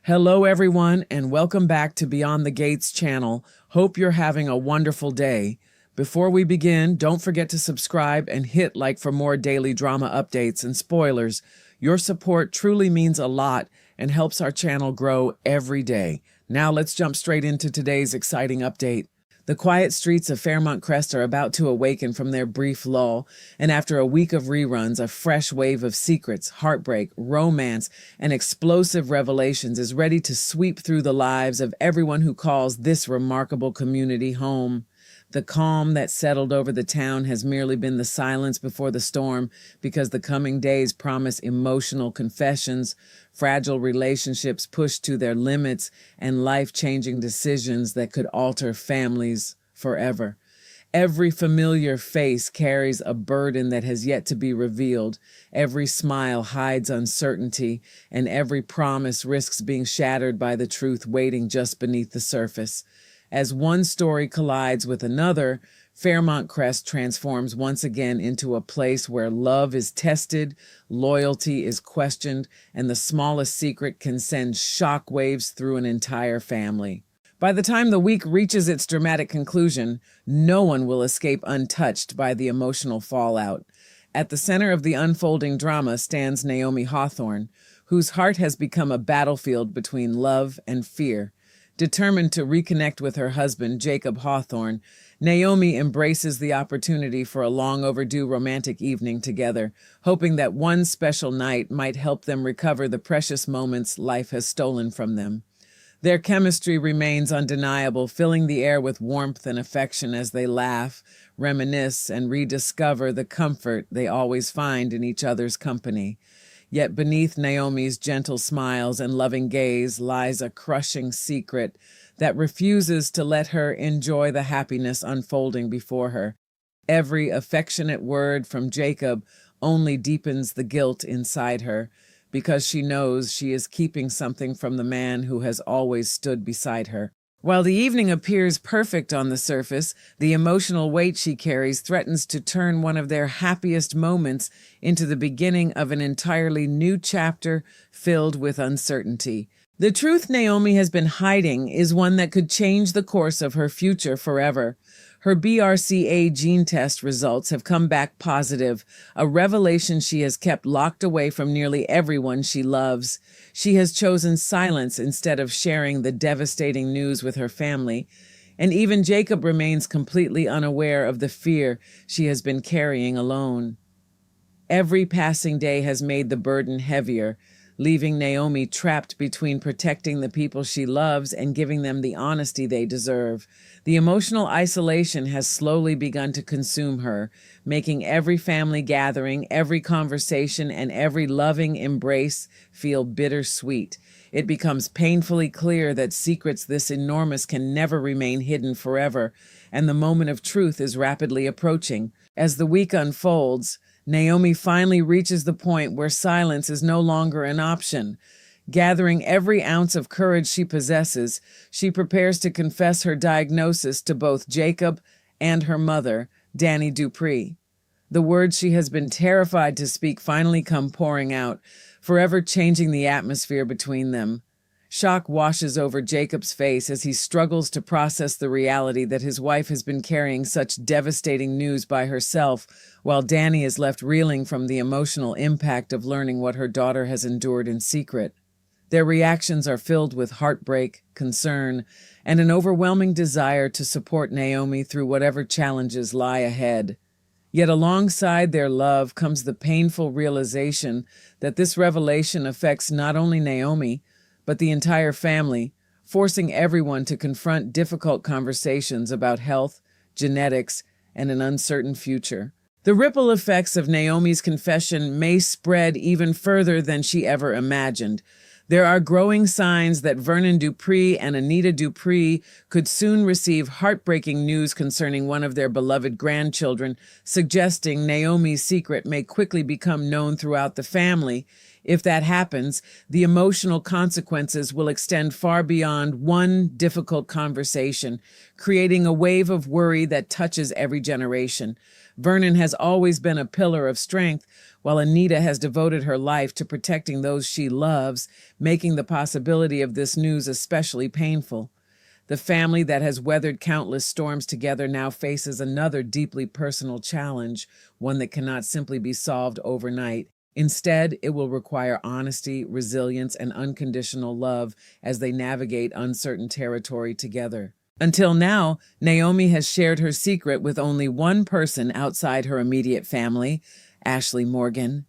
Hello, everyone, and welcome back to Beyond the Gates channel. Hope you're having a wonderful day. Before we begin, don't forget to subscribe and hit like for more daily drama updates and spoilers. Your support truly means a lot and helps our channel grow every day. Now let's jump straight into today's exciting update. The quiet streets of Fairmont Crest are about to awaken from their brief lull, and after a week of reruns, a fresh wave of secrets, heartbreak, romance, and explosive revelations is ready to sweep through the lives of everyone who calls this remarkable community home. The calm that settled over the town has merely been the silence before the storm, because the coming days promise emotional confessions, fragile relationships pushed to their limits, and life-changing decisions that could alter families forever. Every familiar face carries a burden that has yet to be revealed. Every smile hides uncertainty, and every promise risks being shattered by the truth waiting just beneath the surface. As one story collides with another, Fairmont Crest transforms once again into a place where love is tested, loyalty is questioned, and the smallest secret can send shockwaves through an entire family. By the time the week reaches its dramatic conclusion, no one will escape untouched by the emotional fallout. At the center of the unfolding drama stands Naomi Hawthorne, whose heart has become a battlefield between love and fear. Determined to reconnect with her husband, Jacob Hawthorne, Naomi embraces the opportunity for a long-overdue romantic evening together, hoping that one special night might help them recover the precious moments life has stolen from them. Their chemistry remains undeniable, filling the air with warmth and affection as they laugh, reminisce, and rediscover the comfort they always find in each other's company. Yet beneath Naomi's gentle smiles and loving gaze lies a crushing secret that refuses to let her enjoy the happiness unfolding before her. Every affectionate word from Jacob only deepens the guilt inside her, because she knows she is keeping something from the man who has always stood beside her. While the evening appears perfect on the surface, the emotional weight she carries threatens to turn one of their happiest moments into the beginning of an entirely new chapter filled with uncertainty. The truth Naomi has been hiding is one that could change the course of her future forever. Her BRCA gene test results have come back positive, a revelation she has kept locked away from nearly everyone she loves. She has chosen silence instead of sharing the devastating news with her family, and even Jacob remains completely unaware of the fear she has been carrying alone. Every passing day has made the burden heavier, leaving Naomi trapped between protecting the people she loves and giving them the honesty they deserve. The emotional isolation has slowly begun to consume her, making every family gathering, every conversation, and every loving embrace feel bittersweet. It becomes painfully clear that secrets this enormous can never remain hidden forever, and the moment of truth is rapidly approaching. As the week unfolds, Naomi finally reaches the point where silence is no longer an option. Gathering every ounce of courage she possesses, she prepares to confess her diagnosis to both Jacob and her mother, Danny Dupree. The words she has been terrified to speak finally come pouring out, forever changing the atmosphere between them. Shock washes over Jacob's face as he struggles to process the reality that his wife has been carrying such devastating news by herself, while Danny is left reeling from the emotional impact of learning what her daughter has endured in secret. Their reactions are filled with heartbreak, concern, and an overwhelming desire to support Naomi through whatever challenges lie ahead. Yet alongside their love comes the painful realization that this revelation affects not only Naomi, but the entire family, forcing everyone to confront difficult conversations about health, genetics, and an uncertain future. The ripple effects of Naomi's confession may spread even further than she ever imagined. There are growing signs that Vernon Dupree and Anita Dupree could soon receive heartbreaking news concerning one of their beloved grandchildren, suggesting Naomi's secret may quickly become known throughout the family. If that happens, the emotional consequences will extend far beyond one difficult conversation, creating a wave of worry that touches every generation. Vernon has always been a pillar of strength, while Anita has devoted her life to protecting those she loves, making the possibility of this news especially painful. The family that has weathered countless storms together now faces another deeply personal challenge, one that cannot simply be solved overnight. Instead, it will require honesty, resilience, and unconditional love as they navigate uncertain territory together. Until now, Naomi has shared her secret with only one person outside her immediate family, Ashley Morgan.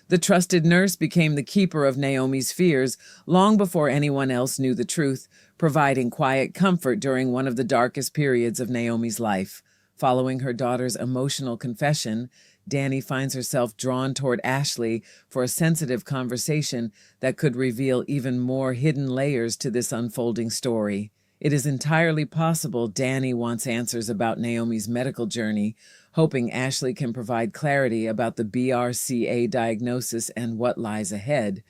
The trusted nurse became the keeper of Naomi's fears long before anyone else knew the truth, providing quiet comfort during one of the darkest periods of Naomi's life. Following her daughter's emotional confession, Danny finds herself drawn toward Ashley for a sensitive conversation that could reveal even more hidden layers to this unfolding story. It is entirely possible Danny wants answers about Naomi's medical journey, hoping Ashley can provide clarity about the BRCA diagnosis and what lies ahead.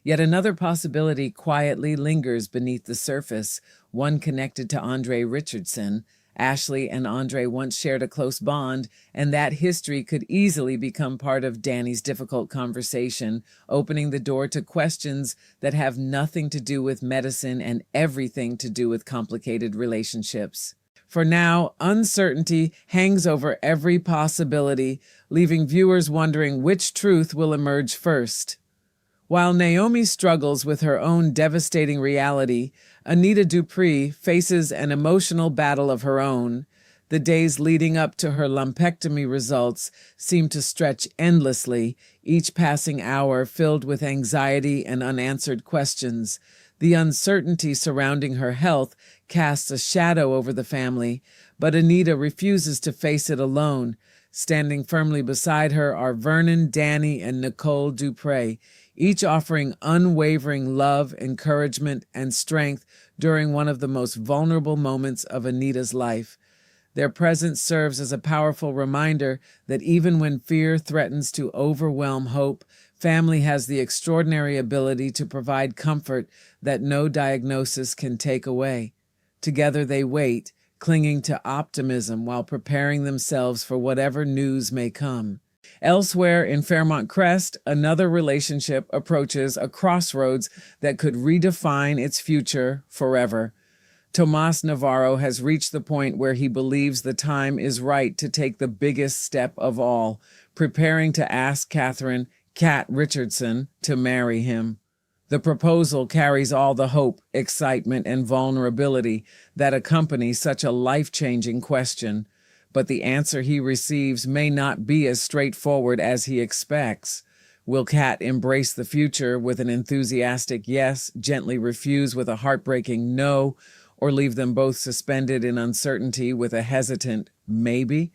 Yet another possibility quietly lingers beneath the surface, one connected to Andre Richardson. Ashley and Andre once shared a close bond, and that history could easily become part of Danny's difficult conversation, opening the door to questions that have nothing to do with medicine and everything to do with complicated relationships. For now, uncertainty hangs over every possibility, leaving viewers wondering which truth will emerge first. While Naomi struggles with her own devastating reality, Anita Dupree faces an emotional battle of her own. The days leading up to her lumpectomy results seem to stretch endlessly, each passing hour filled with anxiety and unanswered questions. The uncertainty surrounding her health casts a shadow over the family, but Anita refuses to face it alone. Standing firmly beside her are Vernon, Danny, and Nicole Dupree, each offering unwavering love, encouragement, and strength during one of the most vulnerable moments of Anita's life. Their presence serves as a powerful reminder that even when fear threatens to overwhelm hope, family has the extraordinary ability to provide comfort that no diagnosis can take away. Together they wait, clinging to optimism while preparing themselves for whatever news may come. Elsewhere in Fairmont Crest, another relationship approaches a crossroads that could redefine its future forever. Tomas Navarro has reached the point where he believes the time is right to take the biggest step of all, preparing to ask Catherine "Cat" Richardson to marry him. The proposal carries all the hope, excitement, and vulnerability that accompany such a life-changing question. But the answer he receives may not be as straightforward as he expects. Will Cat embrace the future with an enthusiastic yes, gently refuse with a heartbreaking no, or leave them both suspended in uncertainty with a hesitant maybe?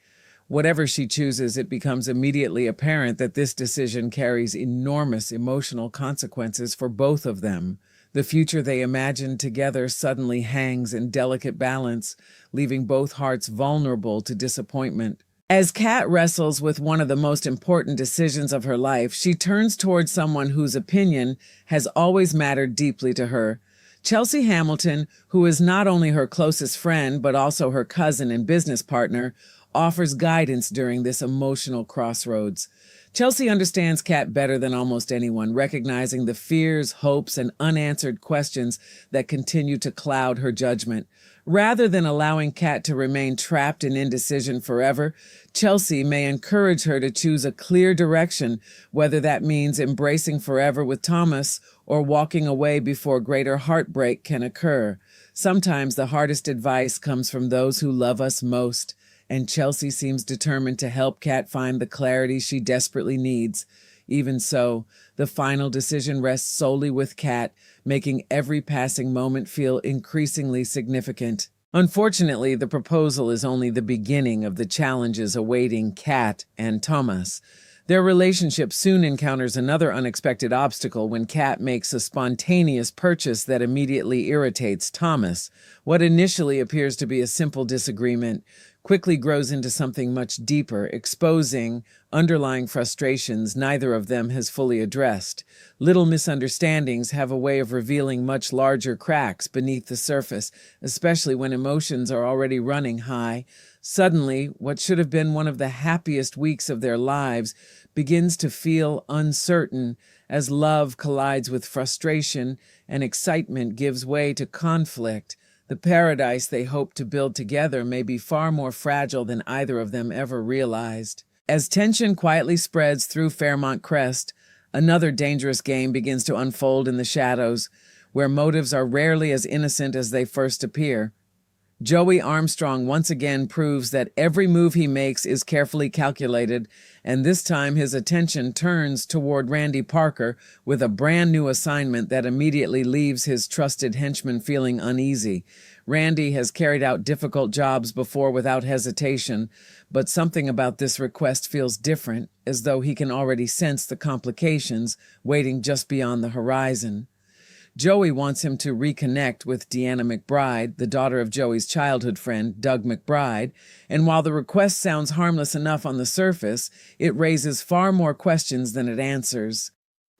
Whatever she chooses, it becomes immediately apparent that this decision carries enormous emotional consequences for both of them. The future they imagined together suddenly hangs in delicate balance, leaving both hearts vulnerable to disappointment. As Kat wrestles with one of the most important decisions of her life, she turns towards someone whose opinion has always mattered deeply to her. Chelsea Hamilton, who is not only her closest friend but also her cousin and business partner, offers guidance during this emotional crossroads. Chelsea understands Kat better than almost anyone, recognizing the fears, hopes, and unanswered questions that continue to cloud her judgment. Rather than allowing Kat to remain trapped in indecision forever, Chelsea may encourage her to choose a clear direction, whether that means embracing forever with Tomas or walking away before greater heartbreak can occur. Sometimes the hardest advice comes from those who love us most, and Chelsea seems determined to help Kat find the clarity she desperately needs. Even so, the final decision rests solely with Kat, making every passing moment feel increasingly significant. Unfortunately, the proposal is only the beginning of the challenges awaiting Kat and Tomas. Their relationship soon encounters another unexpected obstacle when Kat makes a spontaneous purchase that immediately irritates Tomas. What initially appears to be a simple disagreement quickly grows into something much deeper, exposing underlying frustrations neither of them has fully addressed. Little misunderstandings have a way of revealing much larger cracks beneath the surface, especially when emotions are already running high. Suddenly, what should have been one of the happiest weeks of their lives begins to feel uncertain as love collides with frustration and excitement gives way to conflict. The paradise they hope to build together may be far more fragile than either of them ever realized. As tension quietly spreads through Fairmont Crest, another dangerous game begins to unfold in the shadows, where motives are rarely as innocent as they first appear. Joey Armstrong once again proves that every move he makes is carefully calculated, and this time his attention turns toward Randy Parker with a brand new assignment that immediately leaves his trusted henchman feeling uneasy. Randy has carried out difficult jobs before without hesitation, but something about this request feels different, as though he can already sense the complications waiting just beyond the horizon. Joey wants him to reconnect with Deanna McBride, the daughter of Joey's childhood friend, Doug McBride, and while the request sounds harmless enough on the surface, it raises far more questions than it answers.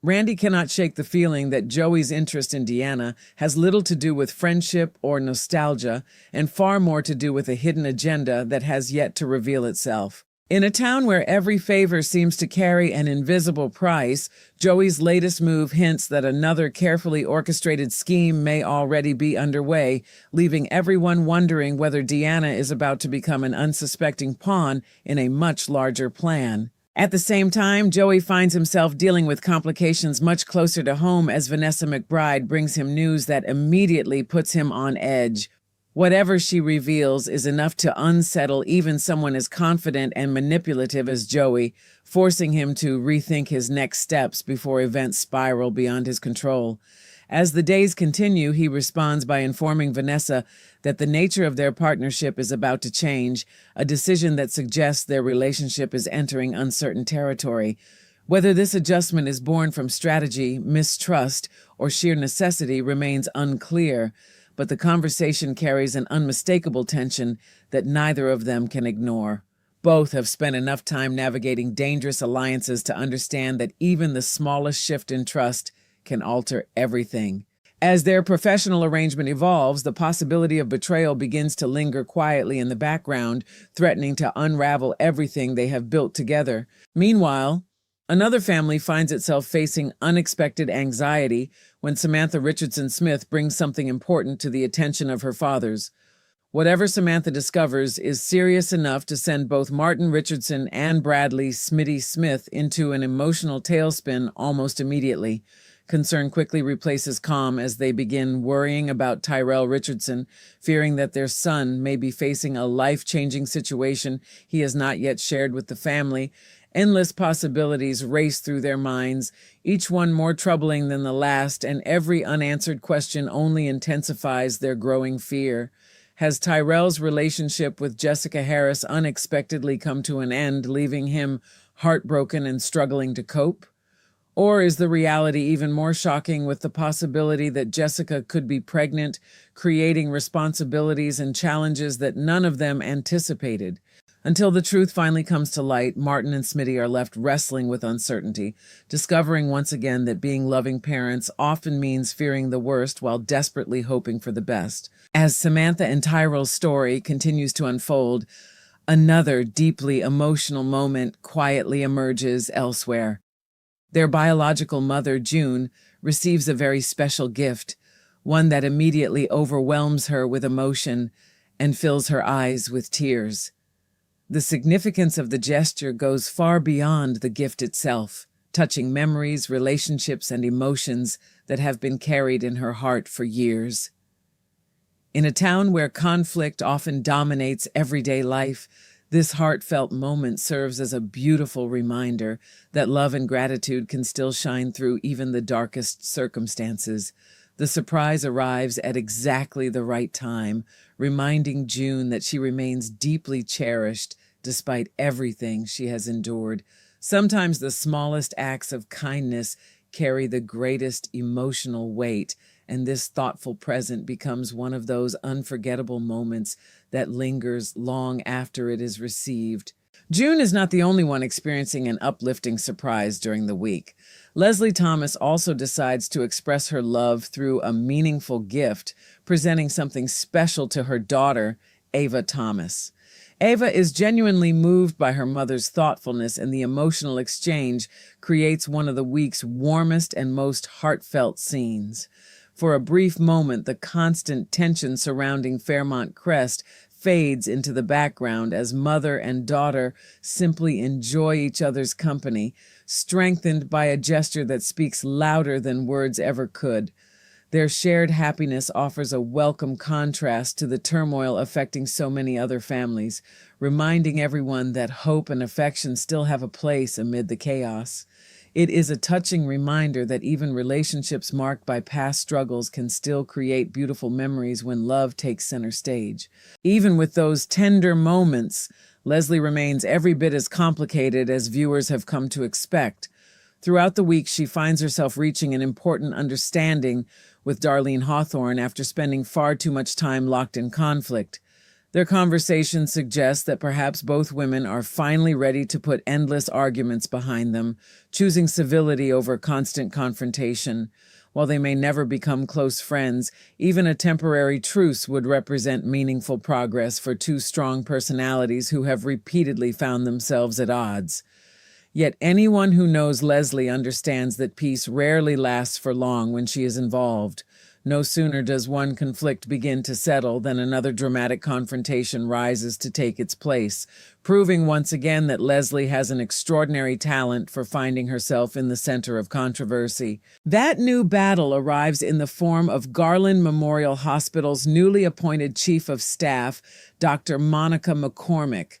Randy cannot shake the feeling that Joey's interest in Deanna has little to do with friendship or nostalgia, and far more to do with a hidden agenda that has yet to reveal itself. In a town where every favor seems to carry an invisible price, Joey's latest move hints that another carefully orchestrated scheme may already be underway, leaving everyone wondering whether Deanna is about to become an unsuspecting pawn in a much larger plan. At the same time, Joey finds himself dealing with complications much closer to home as Vanessa McBride brings him news that immediately puts him on edge. Whatever she reveals is enough to unsettle even someone as confident and manipulative as Joey, forcing him to rethink his next steps before events spiral beyond his control. As the days continue, he responds by informing Vanessa that the nature of their partnership is about to change, a decision that suggests their relationship is entering uncertain territory. Whether this adjustment is born from strategy, mistrust, or sheer necessity remains unclear, but the conversation carries an unmistakable tension that neither of them can ignore. Both have spent enough time navigating dangerous alliances to understand that even the smallest shift in trust can alter everything. As their professional arrangement evolves, the possibility of betrayal begins to linger quietly in the background, threatening to unravel everything they have built together. Meanwhile, another family finds itself facing unexpected anxiety when Samantha Richardson Smith brings something important to the attention of her fathers. Whatever Samantha discovers is serious enough to send both Martin Richardson and Bradley Smitty Smith into an emotional tailspin almost immediately. Concern quickly replaces calm as they begin worrying about Tyrell Richardson, fearing that their son may be facing a life-changing situation he has not yet shared with the family. Endless possibilities race through their minds, each one more troubling than the last, and every unanswered question only intensifies their growing fear. Has Tyrell's relationship with Jessica Harris unexpectedly come to an end, leaving him heartbroken and struggling to cope? Or is the reality even more shocking, with the possibility that Jessica could be pregnant, creating responsibilities and challenges that none of them anticipated? Until the truth finally comes to light, Martin and Smitty are left wrestling with uncertainty, discovering once again that being loving parents often means fearing the worst while desperately hoping for the best. As Samantha and Tyrell's story continues to unfold, another deeply emotional moment quietly emerges elsewhere. Their biological mother, June, receives a very special gift, one that immediately overwhelms her with emotion and fills her eyes with tears. The significance of the gesture goes far beyond the gift itself, touching memories, relationships, and emotions that have been carried in her heart for years. In a town where conflict often dominates everyday life, this heartfelt moment serves as a beautiful reminder that love and gratitude can still shine through even the darkest circumstances. The surprise arrives at exactly the right time, reminding June that she remains deeply cherished despite everything she has endured. Sometimes the smallest acts of kindness carry the greatest emotional weight, and this thoughtful present becomes one of those unforgettable moments that lingers long after it is received. June is not the only one experiencing an uplifting surprise during the week. Leslie Thomas also decides to express her love through a meaningful gift, presenting something special to her daughter, Ava Thomas. Ava is genuinely moved by her mother's thoughtfulness, and the emotional exchange creates one of the week's warmest and most heartfelt scenes. For a brief moment, the constant tension surrounding Fairmont Crest fades into the background as mother and daughter simply enjoy each other's company, strengthened by a gesture that speaks louder than words ever could. Their shared happiness offers a welcome contrast to the turmoil affecting so many other families, reminding everyone that hope and affection still have a place amid the chaos. It is a touching reminder that even relationships marked by past struggles can still create beautiful memories when love takes center stage. Even with those tender moments, Leslie remains every bit as complicated as viewers have come to expect. Throughout the week, she finds herself reaching an important understanding with Darlene Hawthorne after spending far too much time locked in conflict. Their conversation suggests that perhaps both women are finally ready to put endless arguments behind them, choosing civility over constant confrontation. While they may never become close friends, even a temporary truce would represent meaningful progress for two strong personalities who have repeatedly found themselves at odds. Yet anyone who knows Leslie understands that peace rarely lasts for long when she is involved. No sooner does one conflict begin to settle than another dramatic confrontation rises to take its place, proving once again that Leslie has an extraordinary talent for finding herself in the center of controversy. That new battle arrives in the form of Garland Memorial Hospital's newly appointed Chief of Staff, Dr. Monica McCormick.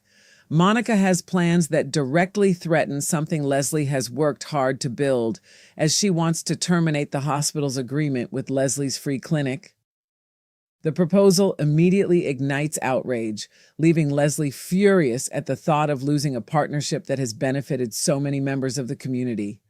Monica has plans that directly threaten something Leslie has worked hard to build, as she wants to terminate the hospital's agreement with Leslie's free clinic. The proposal immediately ignites outrage, leaving Leslie furious at the thought of losing a partnership that has benefited so many members of the community.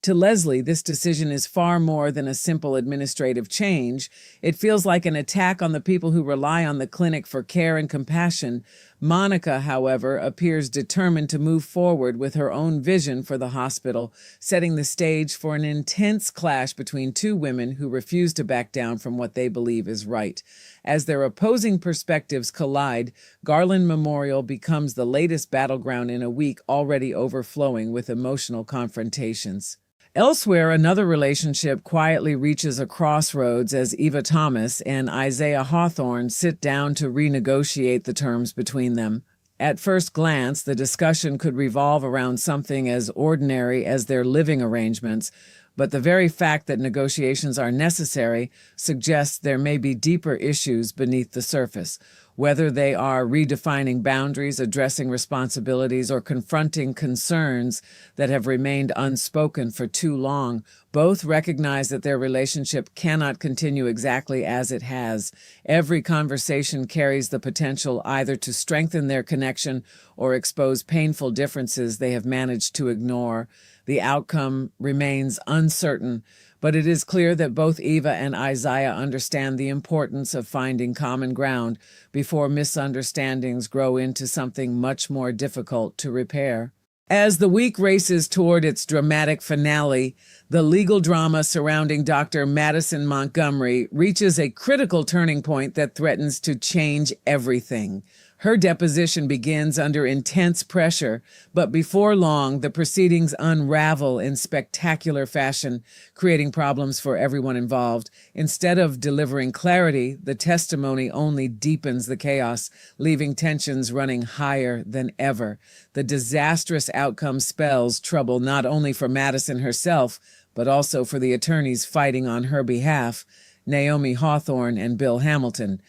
To Leslie, this decision is far more than a simple administrative change. It feels like an attack on the people who rely on the clinic for care and compassion. Monica, however, appears determined to move forward with her own vision for the hospital, setting the stage for an intense clash between two women who refuse to back down from what they believe is right. As their opposing perspectives collide, Garland Memorial becomes the latest battleground in a week already overflowing with emotional confrontations. Elsewhere, another relationship quietly reaches a crossroads as Eva Thomas and Isaiah Hawthorne sit down to renegotiate the terms between them. At first glance, the discussion could revolve around something as ordinary as their living arrangements, but the very fact that negotiations are necessary suggests there may be deeper issues beneath the surface. Whether they are redefining boundaries, addressing responsibilities, or confronting concerns that have remained unspoken for too long, both recognize that their relationship cannot continue exactly as it has. Every conversation carries the potential either to strengthen their connection or expose painful differences they have managed to ignore. The outcome remains uncertain, but it is clear that both Eva and Isaiah understand the importance of finding common ground before misunderstandings grow into something much more difficult to repair. As the week races toward its dramatic finale, the legal drama surrounding Dr. Madison Montgomery reaches a critical turning point that threatens to change everything. Her deposition begins under intense pressure, but before long, the proceedings unravel in spectacular fashion, creating problems for everyone involved. Instead of delivering clarity, the testimony only deepens the chaos, leaving tensions running higher than ever. The disastrous outcome spells trouble not only for Madison herself, but also for the attorneys fighting on her behalf, Naomi Hawthorne and Bill Hamilton.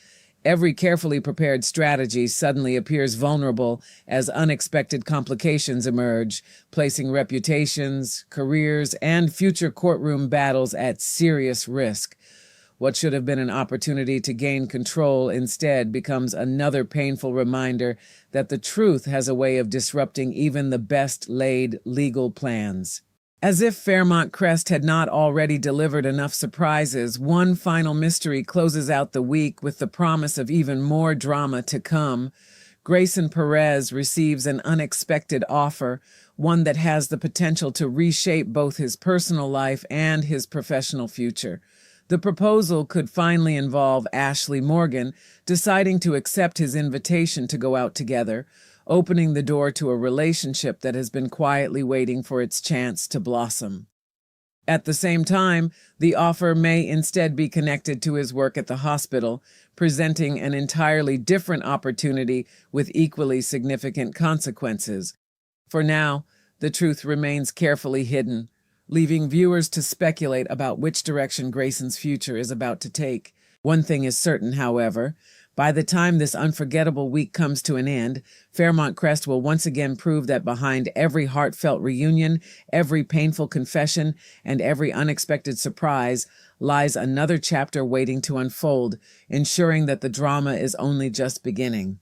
Every carefully prepared strategy suddenly appears vulnerable as unexpected complications emerge, placing reputations, careers, and future courtroom battles at serious risk. What should have been an opportunity to gain control instead becomes another painful reminder that the truth has a way of disrupting even the best-laid legal plans. As if Fairmont Crest had not already delivered enough surprises, one final mystery closes out the week with the promise of even more drama to come. Grayson Perez receives an unexpected offer, one that has the potential to reshape both his personal life and his professional future. The proposal could finally involve Ashley Morgan deciding to accept his invitation to go out together, opening the door to a relationship that has been quietly waiting for its chance to blossom. At the same time, the offer may instead be connected to his work at the hospital, presenting an entirely different opportunity with equally significant consequences. For now, the truth remains carefully hidden, leaving viewers to speculate about which direction Grayson's future is about to take. One thing is certain, however. By the time this unforgettable week comes to an end, Fairmont Crest will once again prove that behind every heartfelt reunion, every painful confession, and every unexpected surprise lies another chapter waiting to unfold, ensuring that the drama is only just beginning.